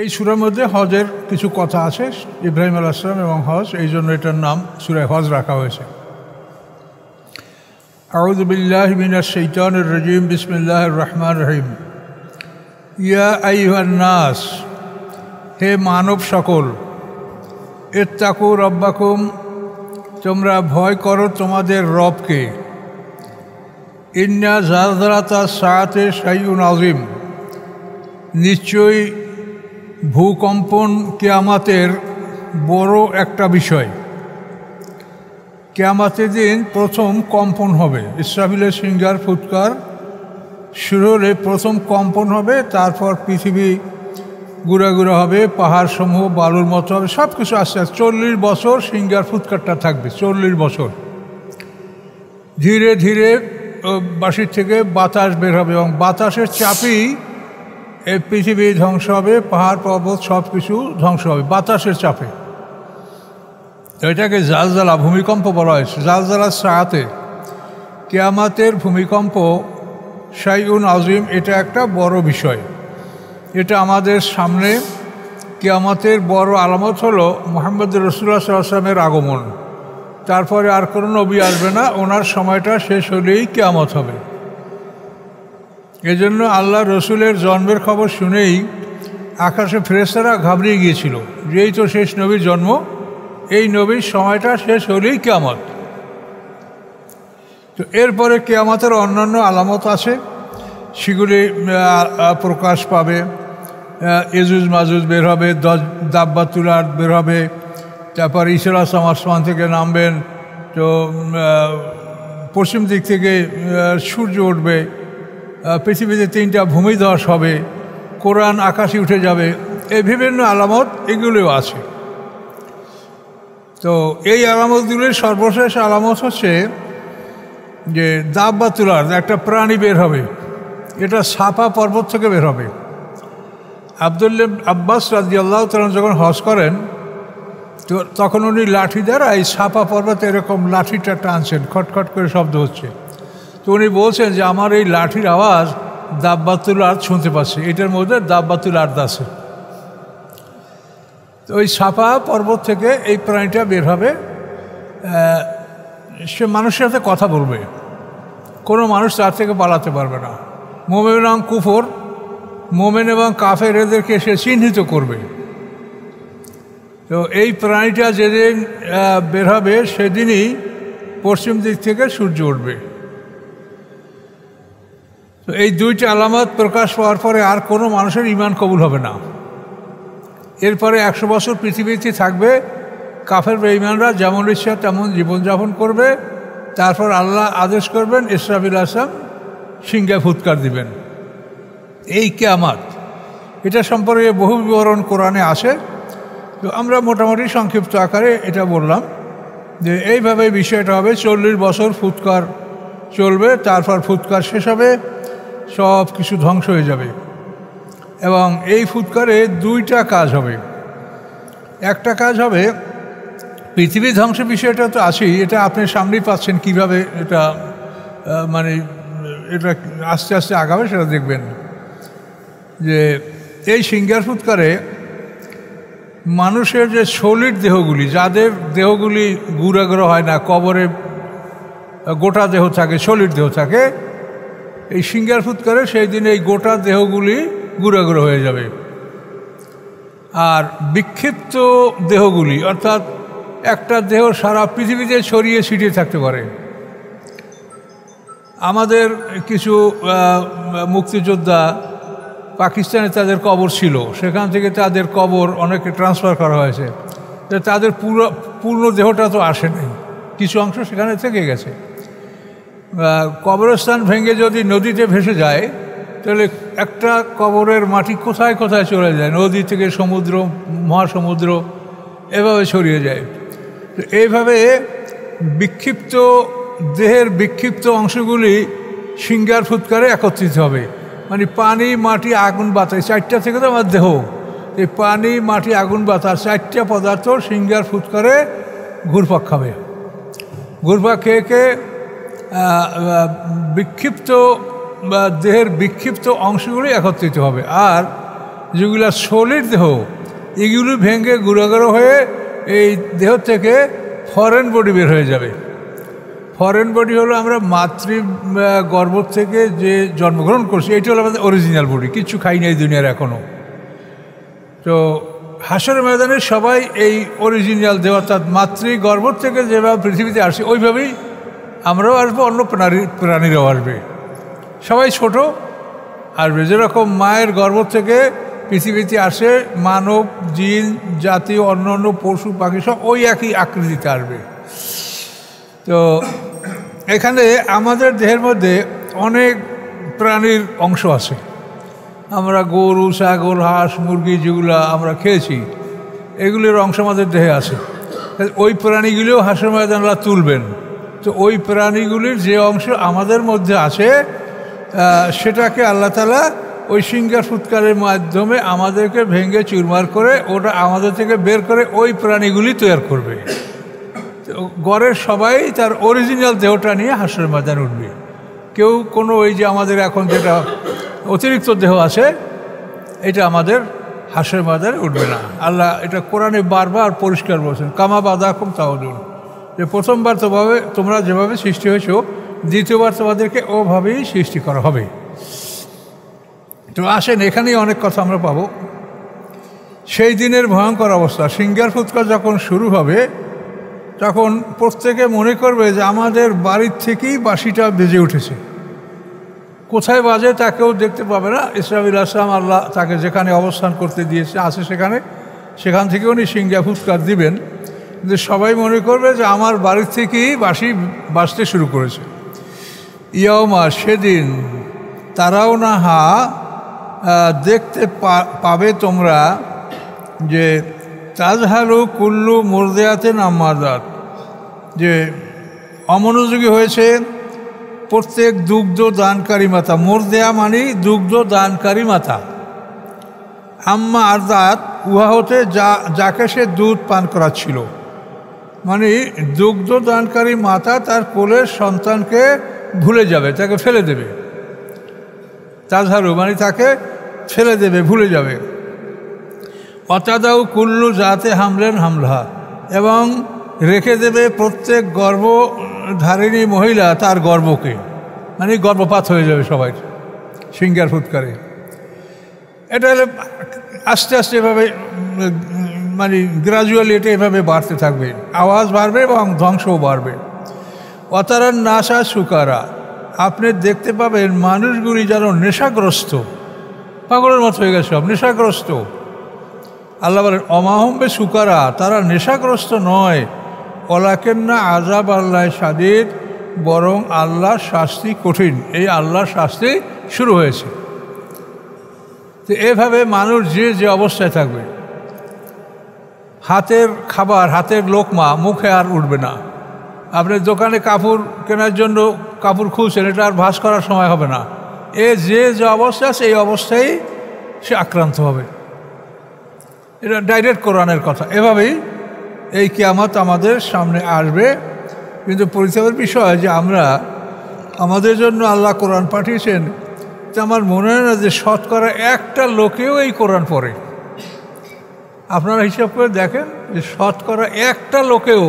এই সূরার মধ্যে হজের কিছু কথা আছে, ইব্রাহিম আলাইহিস সালাম এবং হজ, এই জন্য এটার নাম সূরা হজ রাখা হয়েছে। আউযু বিল্লাহি মিনাশ শাইতানির রাজীম, বিসমিল্লাহির রহমানির রহিম। ইয়া আইয়ুহান নাস, হে মানব সকল, ইত্তাকু রব্বাকুম, তোমরা ভয় করো তোমাদের রবকে। ইন্না জালজালাতাস সাআতি শাইউন আযীম, নিশ্চয়ই ভূকম্পন কিয়ামতের বড় একটা বিষয়। কিয়ামতের দিন প্রথম কম্পন হবে, ইসরাফিলের সিংহার ফুৎকার শুরু হলে প্রথম কম্পন হবে, তারপর পৃথিবী গুঁড়া হবে, পাহাড় সমূহ বালুর মতো হবে, সব কিছু আস্তে আস্তে 40 বছর সিংহার ফুৎকারটা থাকবে। 40 বছর ধীরে ধীরে বাঁশির থেকে বাতাস বের হবে এবং বাতাসের চাপেই এই পৃথিবী ধ্বংস হবে, পাহাড় পর্বত সব কিছু ধ্বংস হবে বাতাসের চাপে। এটাকে জালজালা, ভূমিকম্প বলা হয়েছে। জালজালা সাআতে, কিয়ামতের ভূমিকম্প, শাইউন আযীম, এটা একটা বড় বিষয়। এটা আমাদের সামনে কিয়ামতের বড় আলামত হলো মুহাম্মদ রাসূলুল্লাহ সাল্লাল্লাহু আলাইহি ওয়াসাল্লামের আগমন। তারপরে আর কোনো নবী আসবে না, ওনার সময়টা শেষ হলেই কিয়ামত হবে। এজন্য আল্লাহ রসুলের জন্মের খবর শুনেই আকাশে ফেরেশতারা ঘাবড়িয়ে গিয়েছিল, যেই তো শেষ নবীর জন্ম, এই নবীর সময়টা শেষ হলেই কিয়ামত। তো এরপরে কিয়ামতের অন্যান্য আলামত আছে, সেগুলি প্রকাশ পাবে। এজুজ মাজুজ বের হবে, দাব্বাতুল আরদ বের হবে, তারপর ঈসা আলাইহিস সালাম আসমান থেকে নামবেন, তো পশ্চিম দিক থেকে সূর্য উঠবে, পৃথিবীতে 3টা ভূমিধস হবে, কোরআন আকাশে উঠে যাবে, এই বিভিন্ন আলামত এগুলিও আছে। তো এই আলামতগুলির সর্বশেষ আলামত হচ্ছে যে দাব্বাতুল আরদ, একটা প্রাণী বের হবে, এটা সাফা পর্বত থেকে বের হবে। আব্দুল্লাহ আব্বাস রাদিয়াল্লাহু তাআলা যখন হজ করেন, তো তখন উনি লাঠি দ্বারা এই সাফা পর্বতে এরকম লাঠিটা টানছেন, খটখট করে শব্দ হচ্ছে। তো উনি বলছেন যে আমার এই লাঠির আওয়াজ দাব্বাতুল আরদ শুনতে পাচ্ছি, এটার মধ্যে দাব্বাতুল আরদ আছে। তো ওই সাফা পর্বত থেকে এই প্রাণীটা বের হবে, সে মানুষের সাথে কথা বলবে, কোনো মানুষ তার থেকে পালাতে পারবে না। মোমেন এবং কুফর, মোমেন এবং কাফের, এদেরকে সে চিহ্নিত করবে। তো এই প্রাণীটা যেদিন বের হবে সেদিনই পশ্চিম দিক থেকে সূর্য উঠবে। তো এই 2টা আলামত প্রকাশ পাওয়ার পরে আর কোনো মানুষের ঈমান কবুল হবে না। এরপরে 100 বছর পৃথিবীতে থাকবে, কাফের বেঈমানরা যেমন ইচ্ছা তেমন জীবনযাপন করবে। তারপর আল্লাহ আদেশ করবেন, ইসরাফিল আলাইহিস সালাম সিংহায় ফুৎকার দিবেন। এই কিয়ামত, এটা সম্পর্কে বহু বিবরণ কোরআনে আছে। তো আমরা মোটামুটি সংক্ষিপ্ত আকারে এটা বললাম যে এইভাবে বিষয়টা হবে। 40 বছর ফুৎকার চলবে, তারপর ফুৎকার শেষ হবে, সব কিছু ধ্বংস হয়ে যাবে। এবং এই ফুৎকারে 2টা কাজ হবে। একটা কাজ হবে পৃথিবী ধ্বংসের বিষয়টা তো আছেই, এটা আপনি সামনেই পাচ্ছেন কিভাবে এটা মানে এটা আস্তে আস্তে আগাবে, সেটা দেখবেন। যে এই সিংহার ফুৎকারে মানুষের যে সলিড দেহগুলি, যাদের দেহগুলি গুঁড়ো হয় না, কবরে গোটা দেহ থাকে, সলিড দেহ থাকে, এই সিংহার ফুৎকারে সেই দিন এই গোটা দেহগুলি গুঁড়ো হয়ে যাবে। আর বিক্ষিপ্ত দেহগুলি, অর্থাৎ একটা দেহ সারা পৃথিবীতে ছড়িয়ে ছিটিয়ে থাকতে পারে। আমাদের কিছু মুক্তিযোদ্ধা পাকিস্তানে তাদের কবর ছিল, সেখান থেকে তাদের কবর অনেকে ট্রান্সফার করা হয়েছে। তাদের পূর্ণ দেহটা তো আসে নাই, কিছু অংশ সেখানে থেকে গেছে। কবরস্থান ভেঙে যদি নদীতে ভেসে যায়, তাহলে একটা কবরের মাটি কোথায় কোথায় চলে যায়, নদী থেকে সমুদ্র, মহাসমুদ্র, এভাবে ছড়িয়ে যায়। তো এইভাবে বিক্ষিপ্ত দেহের বিক্ষিপ্ত অংশগুলি সিংহার ফুৎকারে একত্রিত হবে। মানে পানি, মাটি, আগুন, বাতাস, 4টা থেকে তো আমার দেহ, এই পানি, মাটি, আগুন, বাতাস 4টা পদার্থ সিংহার ফুৎকারে ঘুরপাক খাবে। ঘুরপাক খেয়ে বিক্ষিপ্ত দেহের বিক্ষিপ্ত অংশগুলি একত্রিত হবে। আর যেগুলো সলিড দেহ, এগুলি ভেঙে গুঁড়ো হয়ে এই দেহ থেকে ফরেন বডি বের হয়ে যাবে। ফরেন বডি হলো আমরা গর্ভ থেকে যে জন্মগ্রহণ করছি, এইটা হলো আমাদের অরিজিনাল বডি, কিচ্ছু খাই নাই দুনিয়ার এখনও। তো হাসরের ময়দানে সবাই এই অরিজিনাল দেহ, অর্থাৎ গর্ভ থেকে যেভাবে পৃথিবীতে আসে ওইভাবেই আমরাও আসবো, অন্য প্রাণীরাও আসবে। সবাই ছোট আসবে, যেরকম মায়ের গর্ভ থেকে পৃথিবীতে আসে মানব, জিন জাতীয় অন্য অন্য পশু পাখি সব ওই একই আকৃতিতে আসবে। তো এখানে আমাদের দেহের মধ্যে অনেক প্রাণীর অংশ আছে। আমরা গরু, ছাগল, হাঁস, মুরগি যেগুলো আমরা খেয়েছি, এগুলির অংশ আমাদের দেহে আছে। ওই প্রাণীগুলিও হাসরের ময়দানে আল্লাহ তুলবেন। তো ওই প্রাণীগুলির যে অংশ আমাদের মধ্যে আছে সেটাকে আল্লাহ তাআলা ওই সিঙ্গার ফুৎকারের মাধ্যমে আমাদেরকে ভেঙে চুরমার করে ওটা আমাদের থেকে বের করে ওই প্রাণীগুলি তৈরি করবে। গড়ের সবাই তার অরিজিনাল দেহটা নিয়ে হাসরের ময়দানে উঠবে। কেউ কোনো ওই যে আমাদের এখন যেটা অতিরিক্ত দেহ আছে, এটা আমাদের হাসরের ময়দানে উঠবে না। আল্লাহ এটা কোরআনে বারবার পরিষ্কার বলছেন, কামা বাদাকুম তাউদুন, যে প্রথমবার তোমরা যেভাবে সৃষ্টি হয়েছো, দ্বিতীয়বার তোমাদেরকে ওভাবেই সৃষ্টি করা হবে। তো আসেন, এখানেই অনেক কথা আমরা পাবো। সেই দিনের ভয়ঙ্কর অবস্থা, সিঙ্গার ফুৎকার যখন শুরু হবে তখন প্রত্যেকে মনে করবে যে আমাদের বাড়ির থেকেই বাঁশিটা বেজে উঠেছে। কোথায় বাজে তা কেউ দেখতে পাবে না। ইসরাফিল আসলাম আল্লাহ তাকে যেখানে অবস্থান করতে দিয়েছে আছে সেখান থেকে উনি সিঙ্গার ফুৎকার দিবেন, কিন্তু সবাই মনে করবে যে আমার বাড়ির থেকেই বাঁশি বাজতে শুরু করেছে। ইয়াউমা, সেদিন তারাও না হা, দেখতে পাবে তোমরা, যে তাজহালু কুল্লু মুরদিয়াতিন আম্মা যাত, যে অমনোযোগী হয়েছে প্রত্যেক দুগ্ধ দানকারী মাতা। মুরদিয়া মানে দুগ্ধ দানকারী মাতা। আম্মা আরদাত, উহা হতে যাকে সে দুধ পান করাচ্ছিল। মানে দুগ্ধ দানকারী মাতা তার কোলের সন্তানকে ভুলে যাবে, তাকে ফেলে দেবে। তাজহালু মানে তাকে ফেলে দেবে, ভুলে যাবে। অতাদাউ কুল্লু জাতে হামলেন হামলাহা, এবং রেখে দেবে প্রত্যেক গর্ভধারিণী মহিলা তার গর্ভকে, মানে গর্ভপাত হয়ে যাবে সবাই সিঙ্গার ফুৎকারে। এটা হলে আস্তে আস্তে এভাবে মানে গ্রাজুয়ালি এটা এভাবে বাড়তে থাকবে, আওয়াজ বাড়বে এবং ধ্বংসও বাড়বে। অতারান নাসা সুকারা, আপনি দেখতে পাবেন মানুষগুলি যেন নেশাগ্রস্ত, পাগলের মতো হয়ে গেছে, সব নেশাগ্রস্ত। আল্লাহ বলেন অমাহম্বে সুকারা, তারা নেশাগ্রস্ত নয়, ওয়ালাকিন্না আযাব আল্লাহ শাদীদ, বরং আল্লাহর শাস্তি কঠিন। এই আল্লাহর শাস্তি শুরু হয়েছে। তো এভাবে মানুষ যে অবস্থায় থাকবে, হাতের খাবার, হাতের লোকমা মুখে আর উঠবে না। আপনি দোকানে কাপড় কেনার জন্য কাপড় খুলছেন, এটা আর ভাঁজ করার সময় হবে না। যে অবস্থা আছে এই অবস্থায় সে আক্রান্ত হবে। এটা ডাইরেক্ট কোরআনের কথা। এভাবেই এই কিয়ামত আমাদের সামনে আসবে। কিন্তু পরিতাপের বিষয় যে আমাদের জন্য আল্লাহ কোরআন পাঠিয়েছেন, তো আমার মনে হয় না যে শতকরা একটা লোকেও এই কোরআন পড়ে। আপনারা হিসাব করে দেখেন যে শতকরা একটা লোকেও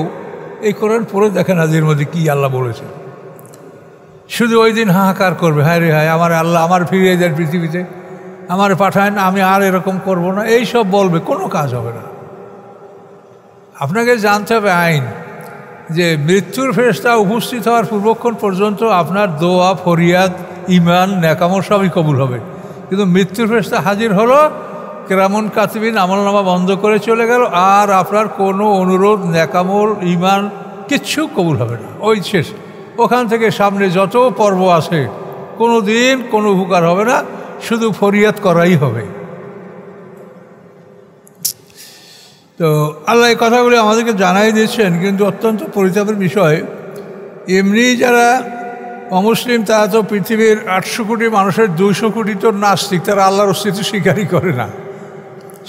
এই কোরআন পড়ে দেখেন আজের মধ্যে কি আল্লাহ বলেছে। শুধু ওই দিন হাহাকার করবে, হায় রে হায়, আমার আল্লাহ আমার ফিরিয়ে দেন পৃথিবীতে, আমার পাঠায় না, আমি আর এরকম করব না, এই সব বলবে, কোনো কাজ হবে না। আপনাকে জানতে হবে আইন, যে মৃত্যুর ফেরেশতা উপস্থিত হওয়ার পূর্বক্ষণ পর্যন্ত আপনার দোয়া, ফরিয়াদ, ইমান, নেকামল সবই কবুল হবে। কিন্তু মৃত্যুর ফেরেশতা হাজির হলো, কেরামন কাতিবিন আমলনামা বন্ধ করে চলে গেল, আর আপনার কোনো অনুরোধ, নেকামল, ইমান কিচ্ছু কবুল হবে না, ওই শেষ। ওখান থেকে সামনে যত পর্ব আছে কোনো দিন কোনো উপকার হবে না, শুধু ফরিয়াদ করাই হবে। তো আল্লাহ এই কথাগুলি আমাদেরকে জানাই দিয়েছেন, কিন্তু অত্যন্ত পরিতাপের বিষয়, এমনি যারা অমুসলিম তারা তো পৃথিবীর 800 কোটি মানুষের 200 কোটি তো নাস্তিক, তারা আল্লাহর অস্তিত্ব স্বীকারই করে না।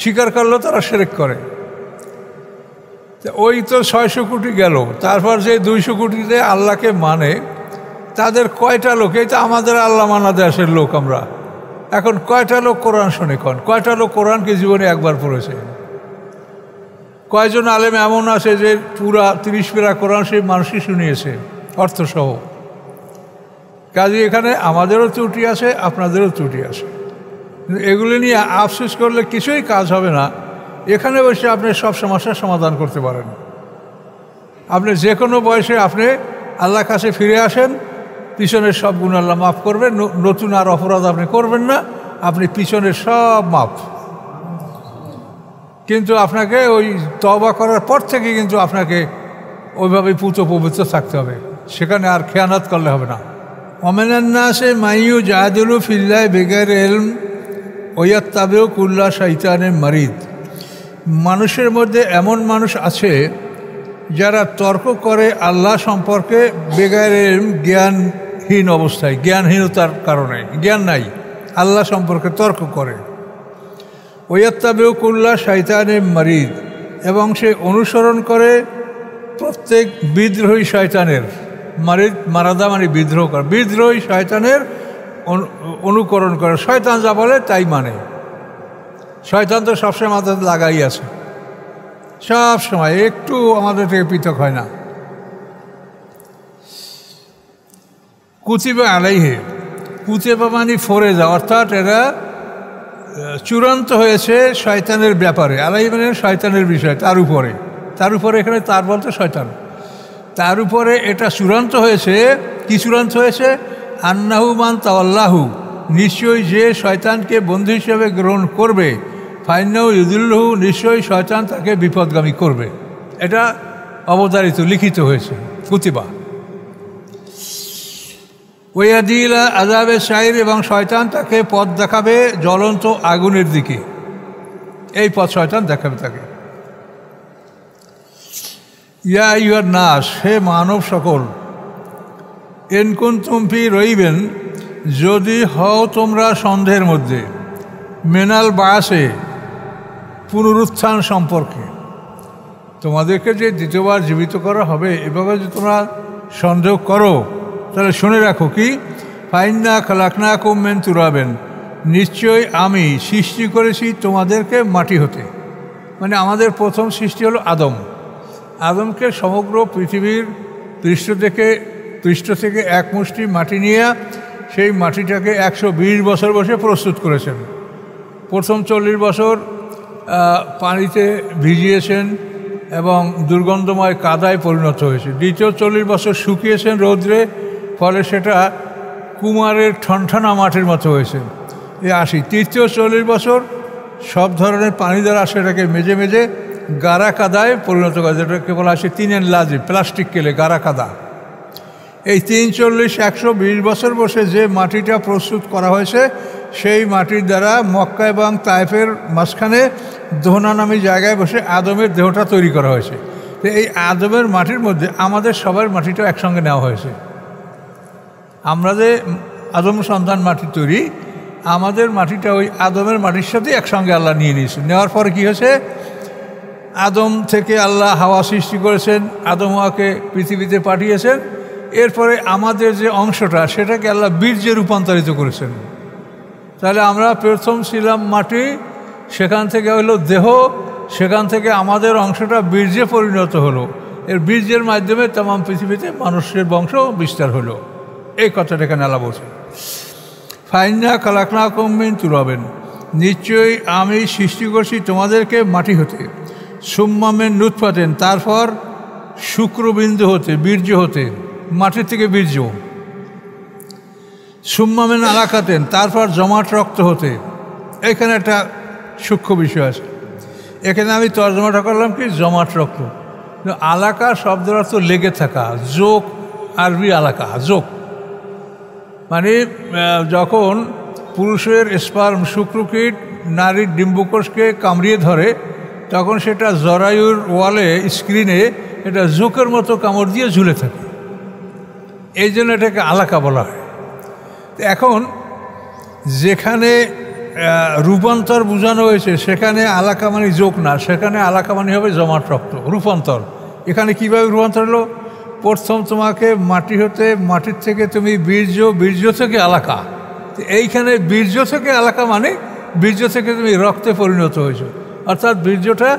স্বীকার করলেও তারা শিরক করে। ওই তো 600 কোটি গেল, তারপর যে 200 কোটিতে আল্লাহকে মানে, তাদের কয়টা লোক? এই তো আমাদের আল্লাহ মানা দেশের লোক আমরা, এখন কয়টা লোক কোরআন শোনে? কয়টা লোক কোরআনকে জীবনে একবার পড়েছে? কয়জন আলেম এমন আছে যে পুরা 30 পেরা কোরআন সেই মানুষই শুনিয়েছে অর্থসহ? কাজে এখানে আমাদেরও ত্রুটি আছে, আপনাদেরও ত্রুটি আছে। এগুলি নিয়ে আফসোস করলে কিছুই কাজ হবে না। এখানে বসে আপনি সব সমস্যার সমাধান করতে পারেন। আপনি যে কোনো বয়সে আপনি আল্লাহর কাছে ফিরে আসেন, পিছনের সব গুণ আল্লাহ মাফ করবেন, নতুন আর অপরাধ আপনি করবেন না, আপনি পিছনের সব মাফ। কিন্তু আপনাকে ওই তওবা করার পর থেকে কিন্তু আপনাকে ওইভাবেই পুত পবিত্র থাকতে হবে, সেখানে আর খেয়ানত করলে হবে না। ওমিনান নাসি মাইয়ু জাদিলু ফিল্লাহি বিগাইরি ইলম ওয়া ইয়াত্তাবিউ কুল্লা শাইতানিন মারিদ। মানুষের মধ্যে এমন মানুষ আছে যারা তর্ক করে আল্লাহ সম্পর্কে বেগাইরে ইলম, জ্ঞানহীন অবস্থায়, জ্ঞানহীনতার কারণে, জ্ঞান নাই, আল্লাহ সম্পর্কে তর্ক করে। ওয়া ইয়াত্তাবিউ কুল্লা শাইতানিন মারিদ, এবং সে অনুসরণ করে প্রত্যেক বিদ্রোহী শয়তানের, মারিদ মারাদা মানে বিদ্রোহ করে, বিদ্রোহী শয়তানের অনুকরণ করে। শয়তান যা বলে তাই মানে। শয়তান তো সবসময় আমাদের লাগাই আছে, সব সময়, একটু আমাদের থেকে পৃথক হয় না। কুতিবা আলাইহি, কুতিবা মানে ফরজা, অর্থাৎ এরা চূড়ান্ত হয়েছে শয়তানের ব্যাপারে। আলাইহি মানে শয়তানের বিষয়, তার উপরে এখানে তার বলতে শয়তান, তার উপরে এটা চূড়ান্ত হয়েছে। কি চূড়ান্ত হয়েছে? আন্নাহু মান তাওয়াল্লাহু, নিশ্চয়ই যে শয়তানকে বন্ধু হিসেবে গ্রহণ করবে, ফাইন্নাহু ইউদিল্লুহু, নিশ্চয়ই শয়তান তাকে বিপদগামী করবে। এটা অবধারিত, লিখিত হয়েছে, কুতিবা। ওয়াদিলা আযাবে সাইর, এবং শয়তান তাকে পথ দেখাবে জ্বলন্ত আগুনের দিকে। এই পথ শয়তান দেখাবে তাকে। ইয়া আইয়ুহান নাস, হে মানব সকল, ইন কুনতুম ফি রাইবিন, যদি হও তোমরা সন্দেহের মধ্যে, মিনাল বাসে, পুনরুত্থান সম্পর্কে, তোমাদেরকে যে দ্বিতীয়বার জীবিত করা হবে, এভাবে যদি তোমরা সন্দেহ করো, তাহলে শুনে রাখো কি, ফাইন্না খালাকনাকুম মিন তুরাবিন, নিশ্চয়ই আমি সৃষ্টি করেছি তোমাদেরকে মাটি হতে। মানে আমাদের প্রথম সৃষ্টি হলো আদম। আদমকে সমগ্র পৃথিবীর পৃষ্ঠ থেকে এক মুষ্টি মাটি নিয়ে সেই মাটিটাকে 120 বছর বসে প্রস্তুত করেছেন। প্রথম 40 বছর পানিতে ভিজিয়েছেন এবং দুর্গন্ধময় কাদায় পরিণত হয়েছে। দ্বিতীয় 40 বছর শুকিয়েছেন রৌদ্রে, ফলে সেটা কুমারের ঠনঠনা মাটির মতো হয়েছে। এই 80। তৃতীয় 40 বছর সব ধরনের পানি দ্বারা সেটাকে মেজে মেজে গাঢ়া কাদায় পরিণত করে, যেটাকে বলা হয় 3 লাজি, প্লাস্টিক কেলে গাঢ়া কাদা। এই 3, 40, 120 বছর বসে যে মাটিটা প্রস্তুত করা হয়েছে, সেই মাটির দ্বারা মক্কা এবং তায়েফের মাঝখানে দোহনা নামী জায়গায় বসে আদমের দেহটা তৈরি করা হয়েছে। তো এই আদমের মাটির মধ্যে আমাদের সবার মাটিটা একসঙ্গে নেওয়া হয়েছে। আমরা যে আদম সন্তান মাটি তৈরি, আমাদের মাটিটা ওই আদমের মাটির সাথে একসঙ্গে আল্লাহ নিয়ে নিয়েছে। নেওয়ার পরে কী হয়েছে, আদম থেকে আল্লাহ হাওয়া সৃষ্টি করেছেন, আদম হাওয়াকে পৃথিবীতে পাঠিয়েছেন। এরপরে আমাদের যে অংশটা, সেটাকে আল্লাহ বীর্যে রূপান্তরিত করেছেন। তাহলে আমরা প্রথম ছিলাম মাটি, সেখান থেকে হলো দেহ, সেখান থেকে আমাদের অংশটা বীর্যে পরিণত হলো। এর বীর্যের মাধ্যমে তামাম পৃথিবীতে মানুষের বংশ বিস্তার হলো। এই কথাটা এখানে আল্লাহ বলছেন। ফাইন্না খালাকনাকুম মিন তুরাবিন, নিশ্চয়ই আমি সৃষ্টি করছি তোমাদেরকে মাটি হতে, সুম্মা মিন নুতফাতিন, তারপর শুক্রবিন্দু হতে, বীর্য হতে, মাটির থেকে বীর্য, সুম্মা মিন আলাকাতেন, তারপর জমাট রক্ত হতে। এখানে একটা সূক্ষ্ম বিষয় আছে, এখানে আমি তর্জমাটা করলাম কি জমাট রক্ত। আলাকা শব্দের অর্থ লেগে থাকা, যোগ, আরবি আলাকা, যোগ মানে যখন পুরুষের স্পার্ম শুক্রকীট নারীর ডিম্বকোষকে কামড়িয়ে ধরে, তখন সেটা জরায়ুর ওয়ালে, স্ক্রিনে এটা জোকের মতো কামড় দিয়ে ঝুলে থাকে, এই জন্য এটাকে আলাকা বলা হয়। এখন যেখানে রূপান্তর বোঝানো হয়েছে, সেখানে আলাকা মানে যোগ না, সেখানে আলাকা মানে হবে জমাট রক্ত, রূপান্তর। এখানে কীভাবে রূপান্তর হলো, প্রথম তোমাকে মাটি হতে, মাটির থেকে তুমি বীর্য, বীর্য থেকে আলাকা, এইখানে বীর্য থেকে আলাকা মানে বীর্য থেকে তুমি রক্তে পরিণত হয়েছো, অর্থাৎ বীর্যটা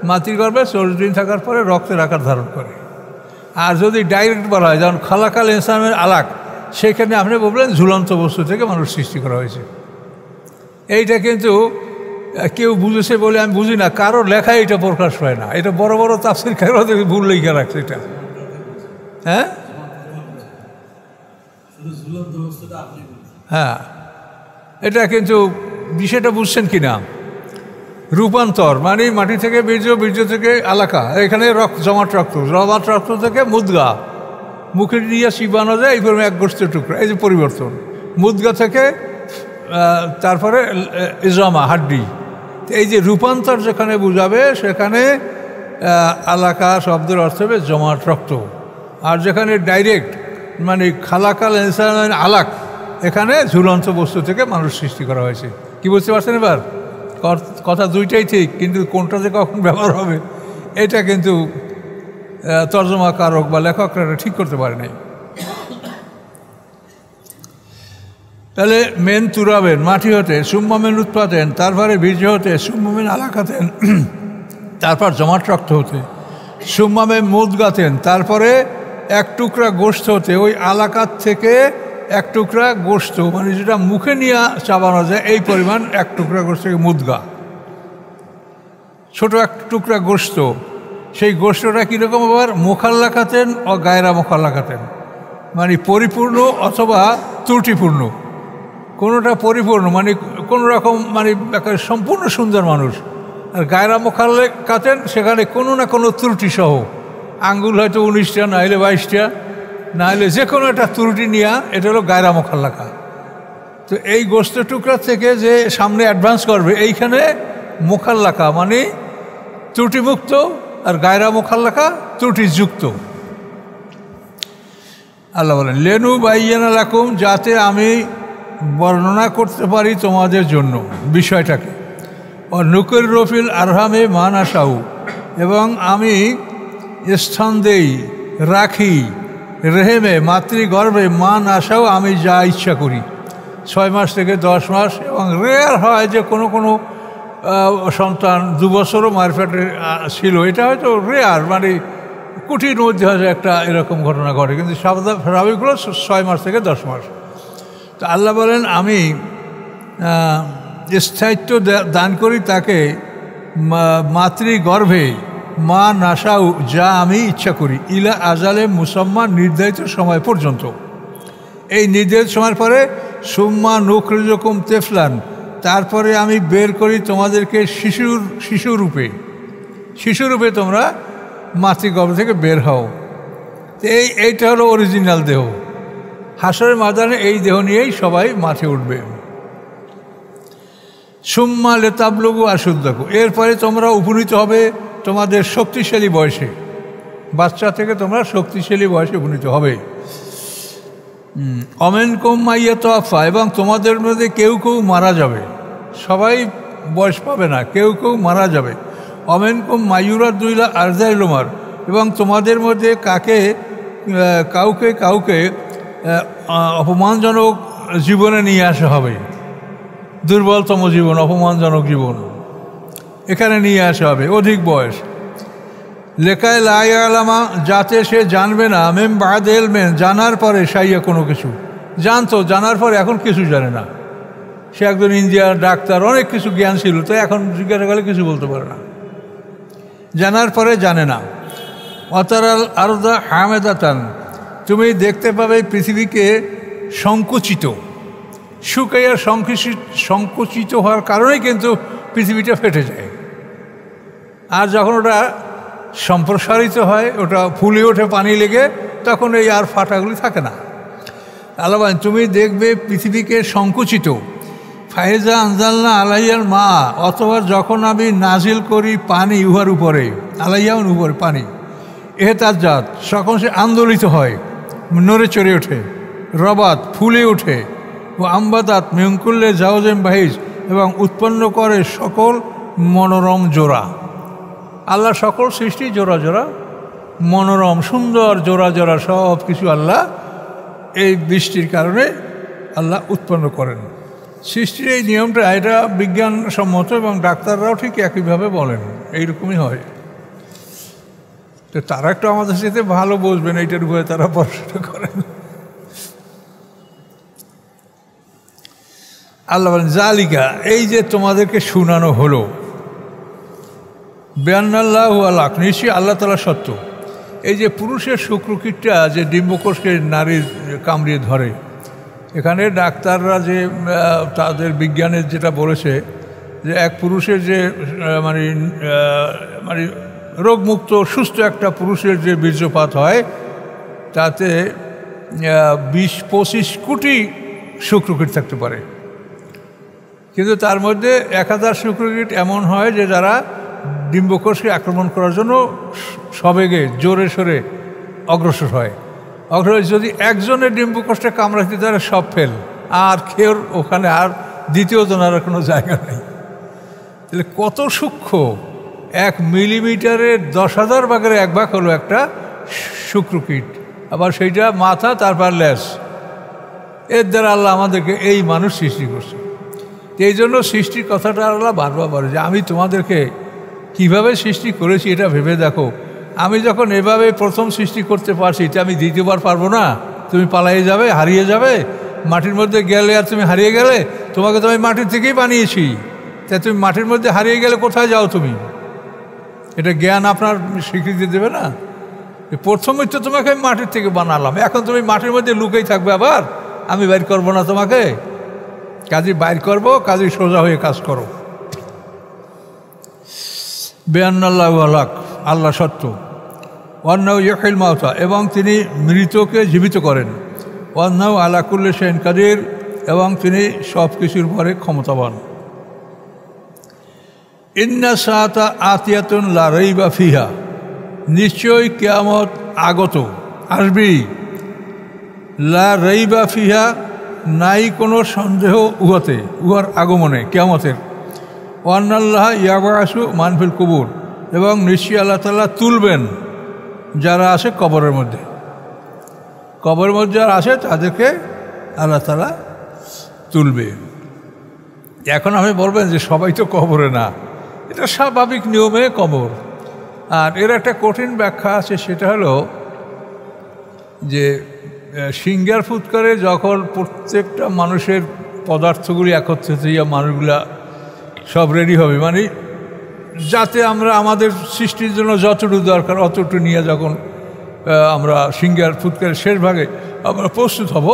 মাতৃগর্ভে 40 দিন থাকার পরে রক্তের আকার ধারণ করে। আর যদি ডাইরেক্ট বলা হয় যেমন খালাকাল ইনসানের আলাক, সেখানে আপনি বলবেন ঝুলন্ত বস্তু থেকে মানুষ সৃষ্টি করা হয়েছে। এইটা কিন্তু কেউ বুঝেছে বলে আমি বুঝি না, কারোর লেখায় এটা প্রকাশ পায় না। এটা বড় বড় তাফসীর কারও ভুল লেখা রাখছে এটা। হ্যাঁ হ্যাঁ, এটা কিন্তু বিষয়টা বুঝছেন কি না? রূপান্তর মানে মাটি থেকে বীর্য, বীর্য থেকে আলাকা, এখানে জমাট রক্ত থেকে মুদগা, মুখে নিয়ে চিবানো যায়, এই এক গোষ্ঠীর টুকরা, এই যে পরিবর্তন। মুদগা থেকে তারপরে ইজামা, হাড্ডি। এই যে রূপান্তর যেখানে বুঝাবে সেখানে আলাকা শব্দের অর্থ হবে জমাট রক্ত। আর যেখানে ডাইরেক্ট মানে খালাকাল ইনসান আলাক, এখানে ঝুলন্ত বস্তু থেকে মানুষ সৃষ্টি করা হয়েছে। কি বুঝতে পারছেন এবার? কথা দুইটাই ঠিক, কিন্তু কোনটা যে কখন ব্যবহার হবে এটা কিন্তু তর্জমাকারক বা লেখকরা ঠিক করতে পারে নাই। তাহলে মেন তুরাবেন মাটি হতে, সুম্মামেন উৎপাতেন, তারপরে বীর্য হতে, সুম্মামেন আলাকাতেন, তারপর জমাট রক্ত হতে, সুম্মামেন মুদগাতেন, তারপরে এক টুকরা গোশত হতে, ওই আলাকাত থেকে এক টুকরা গোশত মানে যেটা মুখে নিয়ে চাবানো যায় এই পরিমাণ এক টুকরা গোশত থেকে মুদগা, ছোট এক টুকরা গোশত। সেই গোশতটা কীরকম? আবার মোখাল্লাকাতেন ও গায়রা মোখাল্লাকাতেন, মানে পরিপূর্ণ অথবা ত্রুটিপূর্ণ। কোনোটা পরিপূর্ণ মানে কোনো রকম মানে সম্পূর্ণ সুন্দর মানুষ, আর গায়রা মোখাল্লাকাতেন সেখানে কোনো না কোনো ত্রুটি সহ, আঙ্গুল হয়তো 19টা, না হলে 22টা, না হলে যে কোনো একটা ত্রুটি নিয়ে, এটা হলো গায়রা মোখাল্লাকা। তো এই গোশত টুকরা থেকে যে সামনে অ্যাডভান্স করবে, এইখানে মোখাল্লাকা মানে ত্রুটিমুক্ত, আর গায়রা মোখাল্লাকা ত্রুটিযুক্ত। আল্লাহ বলেন লেনু বাইয়ানা লাকুম, যাতে আমি বর্ণনা করতে পারি তোমাদের জন্য বিষয়টাকে। ও নুকুর রফিল আরহামে মান আসাউ, এবং আমি স্থান দেই, রাখি রেহেমে মাতৃগর্ভে মান আসাও আমি যা ইচ্ছা করি, 6 মাস থেকে 10 মাস। এবং রেয়ার হয় যে কোনো কোনো সন্তান 2 বছরও মায়ের পেটে ছিল, এটা হয়তো রেয়ার, মানে কোটির মধ্যে হয়তো একটা এরকম ঘটনা ঘটে, কিন্তু স্বাভাবিকগুলো 6 মাস থেকে 10 মাস। তো আল্লাহ বলেন আমি স্থায়িত্ব দান করি তাকে মাতৃগর্ভে মা নাসাউ, যা আমি ইচ্ছা করি, ইলা আজালে মুসাম্মা, নির্ধারিত সময় পর্যন্ত। এই নির্ধারিত সময়ের পরে সুম্মা নুখরিজুকুম তেফলান, তারপরে আমি বের করি তোমাদেরকে শিশুরূপে তোমরা মাতৃগর্ভ থেকে বের হও। এইটা হলো অরিজিনাল দেহ। হাসরের ময়দানে এই দেহ নিয়েই সবাই মাঠে উঠবে। সুম্মা লেতাবলুগু আশুদ্দাকু, এরপরে তোমরা উপনীত হবে তোমাদের শক্তিশালী বয়সে। বাচ্চা থেকে তোমরা শক্তিশালী বয়সে উপনীত হবে। অমেন কম মাইয়া তোয়াফা, এবং তোমাদের মধ্যে কেউ কেউ মারা যাবে, সবাই বয়স পাবে না, কেউ কেউ মারা যাবে। অমেন কম মায়ুরা দুইলা আরজাইলুমার, এবং তোমাদের মধ্যে কাউকে অপমানজনক জীবনে নিয়ে আসা হবে। দুর্বলতম জীবন, অপমানজনক জীবন এখানে নিয়ে আসা হবে, অধিক বয়স। লেখায় লাই আলামা, যাতে সে জানবে না, মেম বাদ এলমেন, জানার পরে সাইয়া কোনো কিছু জানতো, জানার পরে এখন কিছু জানে না। সে একজন ইঞ্জিনিয়ার, ডাক্তার, অনেক কিছু জ্ঞান ছিল, তো এখন জিজ্ঞাসা করলে কিছু বলতে পারে না, জানার পরে জানে না। অতারাল আরদা হামেদাতান, তুমি দেখতে পাবে পৃথিবীকে সংকুচিত, শুকাইয়া সংকুচিত হওয়ার কারণে কিন্তু পৃথিবীটা ফেটে যায়। আর যখন ওটা সম্প্রসারিত হয়, ওটা ফুলে ওঠে পানি লেগে, তখন এই আর ফাটাগুলি থাকে না। আল্লাহ তুমি দেখবে পৃথিবীকে সংকুচিত। ফাহেজা আনজালনা আলাইয়ার মা, অথবা যখন আমি নাজিল করি পানি উহার উপরে, আলাইয়ার উপরে পানি, তার জাত, তখন সে আন্দোলিত হয়, নড়ে চড়ে ওঠে, রবাত ফুলে ওঠে, ও আম্বাদাত মিয়ঙ্কুল্লে জাওজেম বাহিজ, এবং উৎপন্ন করে সকল মনোরম জোড়া। আল্লাহ সকল সৃষ্টি জোড়া জোড়া, মনোরম সুন্দর জোড়া জোড়া সব কিছু আল্লাহ এই বৃষ্টির কারণে আল্লাহ উৎপন্ন করেন। সৃষ্টির এই নিয়মটা এটা বিজ্ঞানসম্মত এবং ডাক্তাররাও ঠিক একইভাবে বলেন, এইরকমই হয়। তো তারা একটু আমাদের সাথে ভালো বুঝবেন, এইটার উপরে তারা পড়াশোনা করেন। আল্লাহ বলেন জালিকা, এই যে তোমাদেরকে শোনানো হলো, বেআনাল্লাহু আল্লাহ, নিশ্চয়ই আল্লাহ তাআলা সত্য। এই যে পুরুষের শুক্রকীটটা যে ডিম্বকোষকে নারীর কামড়িয়ে ধরে, এখানে ডাক্তাররা যে তাদের বিজ্ঞানের যেটা বলেছে যে এক পুরুষের যে মানে মানে রোগমুক্ত সুস্থ একটা পুরুষের যে বীর্যপাত হয় তাতে 20-25 কোটি শুক্রকীট থাকতে পারে, কিন্তু তার মধ্যে 1000 শুক্রকীট এমন হয় যে যারা ডিম্বকোষকে আক্রমণ করার জন্য সবেগে জোরে সোরে অগ্রসর হয়। যদি একজনের ডিম্বকোষটা কামড়াতে তারা সব ফেল, আর খেয়ে ওখানে আর দ্বিতীয় জনের কোনো জায়গা নেই। তাহলে কত সূক্ষ্ম! 1 মিলিমিটারের 10,000 ভাগের 1 ভাগ হলো একটা শুক্রকীট, আবার সেইটা মাথা তারপর লেজ। এর দ্বারা আল্লাহ আমাদেরকে এই মানুষ সৃষ্টি করছে। এই জন্য সৃষ্টির কথাটা আল্লাহ বারবার বলে যে আমি তোমাদেরকে কিভাবে সৃষ্টি করেছি এটা ভেবে দেখো। আমি যখন এভাবে প্রথম সৃষ্টি করতে পারছি, এটা আমি দ্বিতীয়বার পারবো না? তুমি পালিয়ে যাবে, হারিয়ে যাবে, মাটির মধ্যে গেলে আর তুমি হারিয়ে গেলে। তোমাকে তো আমি মাটির থেকেই বানিয়েছি, তাই তুমি মাটির মধ্যে হারিয়ে গেলে কোথায় যাও তুমি? এটা জ্ঞান আপনার স্বীকৃতি দেবে না? প্রথমে তো তোমাকে আমি মাটির থেকে বানালাম, এখন তুমি মাটির মধ্যে লুকেই থাকবে, আবার আমি বাইর করবো না তোমাকে? কাজে বাইর করবো, কাজে সোজা হয়ে কাজ করো। বেআনাল্লাহু আল্লাহ, আল্লাহ সত্য। ওয়ান্নাহু ইউহিল মাউতা, এবং তিনি মৃতকে জীবিত করেন। ওয়ান্নাহু আলা কুল্লি শাইইন কাদির, এবং তিনি সব কিছুর উপরে ক্ষমতাবান। ইন্না সাআতা আতিয়াতুন লা রাইবা ফিহা, নিশ্চয়ই কিয়ামত আগত, আসবেই। লা রাইবা ফিহা, নাই কোনো সন্দেহ উহাতে, উহার আগমনে, কিয়ামতের। ওয়ান্নাল্লাহ ইয়াবআসু মান ফিল কুবুর, এবং নিশ্চয়ই আল্লাহ তাআলা তুলবেন যারা আছে কবরের মধ্যে। কবরের মধ্যে যারা আছে তাদেরকে আল্লাহ তাআলা তুলবে। এখন আমি বলবেন যে সবাই তো কবরে না, এটা স্বাভাবিক নিয়মে কবর। আর এর একটা কঠিন ব্যাখ্যা আছে, সেটা হলো যে সিঙ্গার ফুৎকারে যখন প্রত্যেকটা মানুষের পদার্থগুলি একত্রিত হইয়া মানুষগুলা সব রেডি হবে, মানে যাতে আমরা আমাদের সৃষ্টির জন্য যতটুকু দরকার অতটুকু নিয়ে যখন আমরা সিঙ্গার ফুৎকারের শেষ ভাগে আমরা প্রস্তুত হব,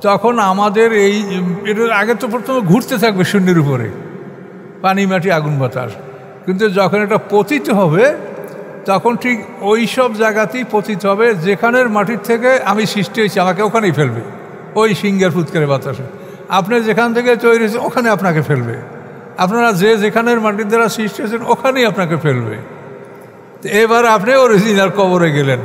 তখন আমাদের এটার আগে তো প্রথমে ঘুরতে থাকবে শূন্যের উপরে, পানি মাটি আগুন বাতাস। কিন্তু যখন এটা পতিত হবে তখন ঠিক ওই সব জায়গাতেই পতিত হবে যেখানের মাটির থেকে আমি সৃষ্টি হয়েছি, আমাকে ওখানেই ফেলবে। ওই সিঙ্গার ফুৎকারের বাতাসে আপনি যেখান থেকে তৈরি হয়েছে ওখানে আপনাকে ফেলবে। আপনারা যেখানের মাটির দ্বারা সৃষ্টি হয়েছেন ওখানেই আপনাকে ফেলবে। এবার আপনি অরিজিনাল কবরে গেলেন।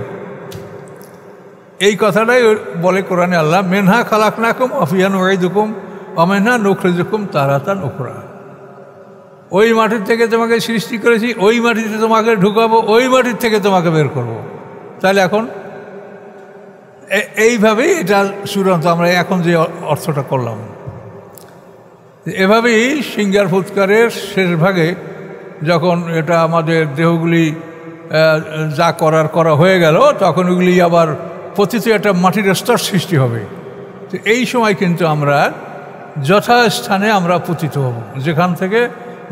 এই কথাটাই বলে কোরআনে আল্লাহ, মেনহা খালাকনাকুম ওয়া ফিহা নুঈদুকুম ওয়া মিনহা নুখরিজুকুম তারাতান উখরা। ওই মাটির থেকে তোমাকে সৃষ্টি করেছি, ওই মাটিতে তোমাকে ঢুকাবো, ওই মাটির থেকে তোমাকে বের করব। তাহলে এখন এইভাবেই এটা চূড়ান্ত আমরা এখন যে অর্থটা করলাম, এভাবেই সিঙ্গার ফুৎকারের শেষ ভাগে যখন এটা আমাদের দেহগুলি যা করা হয়ে গেল, তখন ওগুলি আবার পতিত একটা মাটির স্তর সৃষ্টি হবে। তো এই সময় কিন্তু আমরা যথাস্থানে আমরা পতিত হব, যেখান থেকে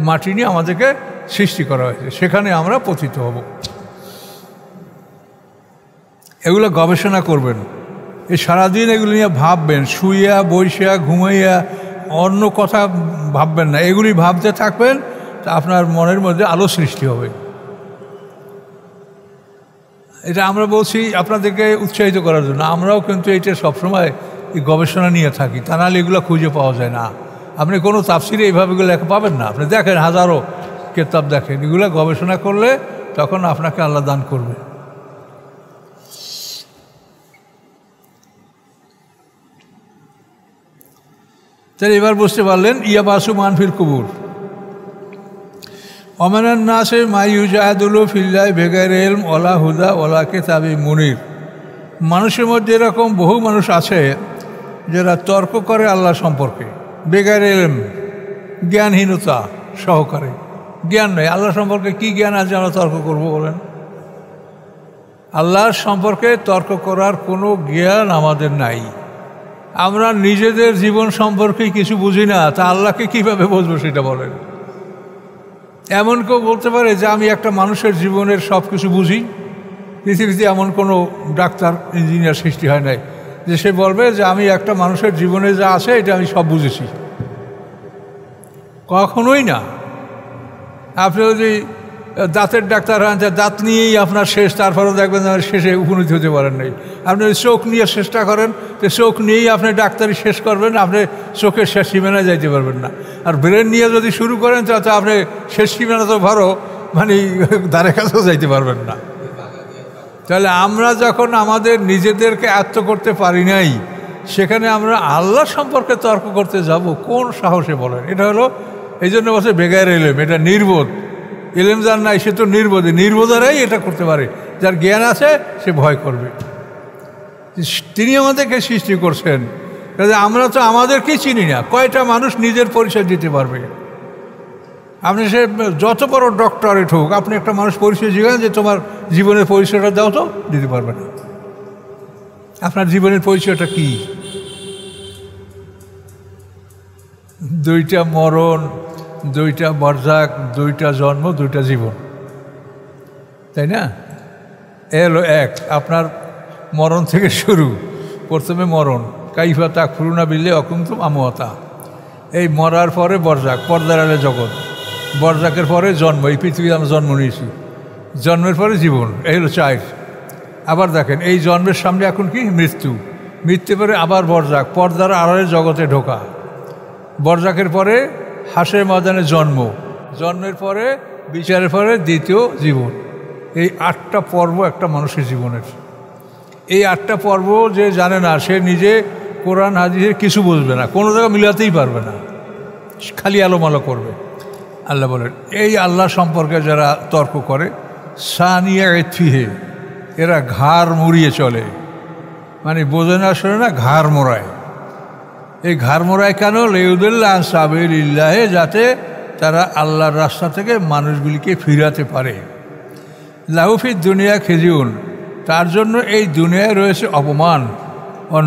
মাটি নিয়ে আমাদেরকে সৃষ্টি করা হয়েছে সেখানে আমরা পতিত হব। এগুলো গবেষণা করবেন, এই সারাদিন এগুলি নিয়ে ভাববেন, শুইয়া বইসা ঘুমাইয়া অন্য কথা ভাববেন না। এগুলি ভাবতে থাকবেন, তা আপনার মনের মধ্যে আলো সৃষ্টি হবে। এটা আমরা বলছি আপনাদেরকে উৎসাহিত করার জন্য। আমরাও কিন্তু এটা সবসময় এই গবেষণা নিয়ে থাকি, তা নাহলে এগুলো খুঁজে পাওয়া যায় না। আপনি কোনো তাফসিরে এইভাবে লেখা পাবেন না। আপনি দেখেন, হাজারো কিতাব দেখেন, এগুলো গবেষণা করলে তখন আপনাকে আল্লাহ দান করবে। তাহলে এবার বুঝতে পারলেন, ইয়াবাসু মানফিল কুবুর ওমানান নাসে মা ইউজাহিদুলু ফিল্লাহি বিগাইরি ইলম ওয়ালা হুদা ওয়ালা কিতাবিম মুনির। মানুষের মধ্যে এরকম বহু মানুষ আছে যারা তর্ক করে আল্লাহ সম্পর্কে বেগার এলেম, জ্ঞানহীনতা সহকারে, জ্ঞান নেই আল্লাহ সম্পর্কে। কি জ্ঞান আছে আমরা তর্ক করব বলেন? আল্লাহর সম্পর্কে তর্ক করার কোনো জ্ঞান আমাদের নাই। আমরা নিজেদের জীবন সম্পর্কে কিছু বুঝি না, তা আল্লাহকে কিভাবে বুঝবো সেটা বলেন? এমন কেউ বলতে পারে যে আমি একটা মানুষের জীবনের সব কিছু বুঝি? পৃথিবীতে এমন কোনো ডাক্তার ইঞ্জিনিয়ার সৃষ্টি হয় নাই যে সে বলবে যে আমি একটা মানুষের জীবনে যা আছে এটা আমি সব বুঝেছি। কখনোই না। আপনি যদি দাঁতের ডাক্তার হন, দাঁত নিয়েই আপনার শেষ, তারপরেও দেখবেন শেষে উপনীত হতে পারেন নাই। আপনি চোখ নিয়ে চেষ্টা করেন, তো চোখ নিয়েই আপনি ডাক্তারি শেষ করবেন, আপনি চোখের শেষ সীমানায় যাইতে পারবেন না। আর ব্রেন নিয়ে যদি শুরু করেন তাতে আপনি শেষ সীমানা তো ভালো, মানে ধারে কাছেও যাইতে পারবেন না। তাহলে আমরা যখন আমাদের নিজেদেরকে আয়ত্ত করতে পারি নাই, সেখানে আমরা আল্লাহ সম্পর্কে তর্ক করতে যাব কোন সাহসে বলেন? এটা হলো এই জন্য বলছে বেগার এলেম, এটা নির্বোধ। এলেম যার নাই সে তো নির্বোধ, নির্বোধেরাই এটা করতে পারে। যার জ্ঞান আছে সে ভয় করবে। তিনি আমাদেরকে সৃষ্টি করছেন, আমরা তো আমাদেরকেই চিনি না। কয়টা মানুষ নিজের পরিচয় দিতে পারবে? আপনি সে যত বড় ডক্টরেট হোক, আপনি একটা মানুষ পরিচয় জিজ্ঞাসা যে তোমার জীবনের পরিচয়টা দাও, তো দিতে পারবে না। আপনার জীবনের পরিচয়টা কি? দুইটা মরণ, দুইটা বরজাক, দুইটা জন্ম, দুইটা জীবন, তাই না? এলো এক, আপনার মরণ থেকে শুরু। প্রথমে মরণ, কাইফা তাক ফুরুনা বিল্লে অকুন্তম আমতা। এই মরার পরে বরজাক, পর্দার আলে জগৎ। বরজাকের পরে জন্ম, এই পৃথিবীতে আমরা জন্ম নিয়েছি। জন্মের পরে জীবন, এই হলো চার। আবার দেখেন, এই জন্মের সামনে এখন কি? মৃত্যু। মৃত্যুর পরে আবার বরজাক, পর্দার আড়ালে জগতে ঢোকা। বরজাকের পরে হাসের ময়দানে জন্ম, জন্মের পরে বিচারের পরে দ্বিতীয় জীবন। এই 8টা পর্ব একটা মানুষের জীবনের। এই 8টা পর্ব যে জানে না, সে নিজে কোরআন হাদিসের কিছু বুঝবে না, কোনো জায়গায় মিলাতেই পারবে না, খালি আলোমালো করবে। আল্লাহ বলেন, এই আল্লাহ সম্পর্কে যারা তর্ক করে, সানিয়া এথিহে, এরা ঘাড় মুড়িয়ে চলে, মানে বোঝে না, শোনে না, ঘাড় মোড়ায়। এই ঘাড় মোড়ায় কেন? লেউদুল্লাহ সাবিলিল্লাহে, যাতে তারা আল্লাহর রাস্তা থেকে মানুষগুলিকে ফিরাতে পারে। লাহুফি দুনিয়া খেজিউন, তার জন্য এই দুনিয়ায় রয়েছে অপমান। ও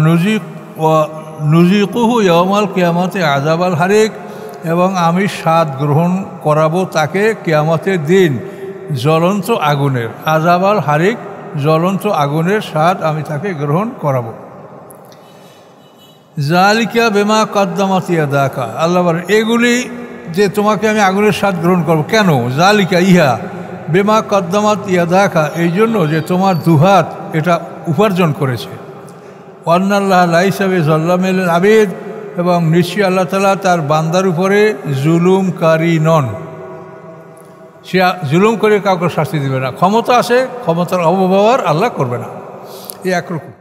নুজিকুহু ইয়াউমাল কিয়ামতে আযাবাল হারিক, এবং আমি স্বাদ গ্রহণ করাবো তাকে কিয়ামতের দিন জ্বলন্ত আগুনের। আযাবাল হারিক, জ্বলন্ত আগুনের স্বাদ আমি তাকে গ্রহণ করাবো। জালিকা বেমা কদ্দামাত ইয়াদাকা, আল্লাহ বলেন এগুলি যে তোমাকে আমি আগুনের স্বাদ গ্রহণ করব। কেন? জালিকা ইহা, বেমা কদ্দামাত ইয়াদাকা, এই জন্য যে তোমার দুহাত এটা উপার্জন করেছে। ওয়ান্নাল্লাহ লাইসা বিযাল্লামিল আবিদ, এবং নিশ্চয়ই আল্লাহ তাআলা তার বান্দার উপরে জুলুমকারী নন। সে জুলুম করে কাউকে শাস্তি দেবে না। ক্ষমতা আছে, ক্ষমতার অপব্যবহার আল্লাহ করবে না। এই একরকম।